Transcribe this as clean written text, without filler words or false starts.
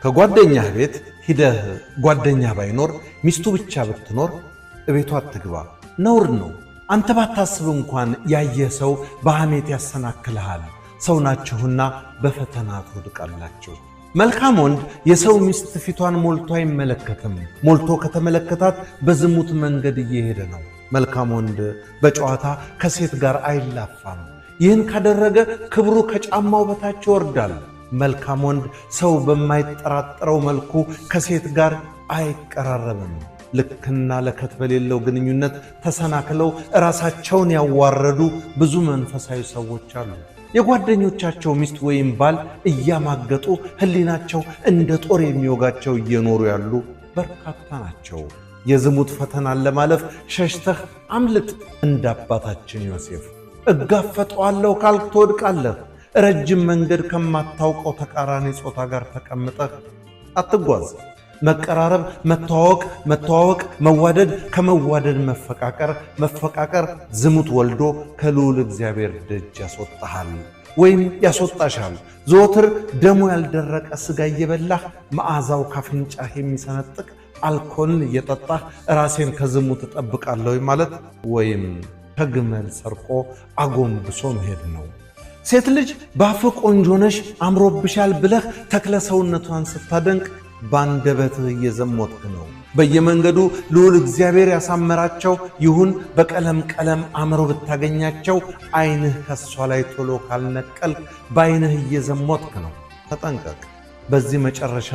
ከጓደኛህ ቤት ሂደህ ጓደኛ ባይኖር ሚስቱ ብቻ ብትኖር እቤቷ አትግባ፣ ነውር ነው። አንተ ባታስብ እንኳን ያየህ ሰው በሐሜት ያሰናክልሃል። ሰው ናችሁና በፈተና ትወድቃላችሁ። መልካም ወንድ የሰው ሚስት ፊቷን ሞልቶ አይመለከትም። ሞልቶ ከተመለከታት በዝሙት መንገድ እየሄደ ነው። መልካም ወንድ በጨዋታ ከሴት ጋር አይላፋም። ይህን ካደረገ ክብሩ ከጫማው በታች ይወርዳል። መልካም ወንድ ሰው በማይጠራጠረው መልኩ ከሴት ጋር አይቀራረብም። ልክና ለከት በሌለው ግንኙነት ተሰናክለው ራሳቸውን ያዋረዱ ብዙ መንፈሳዊ ሰዎች አሉ። የጓደኞቻቸው ሚስት ወይም ባል እያማገጡ ሕሊናቸው እንደ ጦር የሚወጋቸው እየኖሩ ያሉ በርካታ ናቸው። የዝሙት ፈተናን ለማለፍ ሸሽተህ አምልጥ። እንደ አባታችን ዮሴፍ እጋፈጠዋለሁ ካልክ ትወድቃለህ። ረጅም መንገድ ከማታውቀው ተቃራኒ ጾታ ጋር ተቀምጠህ አትጓዝ። መቀራረብ፣ መተዋወቅ፣ መዋደድ፣ ከመዋደድ መፈቃቀር ዝሙት ወልዶ ከልዑል እግዚአብሔር ደጅ ያስወጣሃል ወይም ያስወጣሻል። ዘወትር ደሙ ያልደረቀ ሥጋ እየበላህ መዓዛው ካፍንጫህ የሚሰነጥቅ አልኮልን እየጠጣህ ራሴን ከዝሙት እጠብቃለሁ ማለት ወይም ከግመል ሰርቆ አጎንብሶ መሄድ ነው። ሴት ልጅ ባፍ ቆንጆ ነሽ አምሮብሻል ብለህ ተክለ ሰውነቷን ስታደንቅ ባንደበትህ እየዘሞትክ ነው። በየመንገዱ ልዑል እግዚአብሔር ያሳመራቸው ይሁን በቀለም አምረው ብታገኛቸው ዓይንህ ከሷ ላይ ቶሎ ካልነቀል በዓይንህ እየዘሞትክ ነው። ተጠንቀቅ። በዚህ መጨረሻ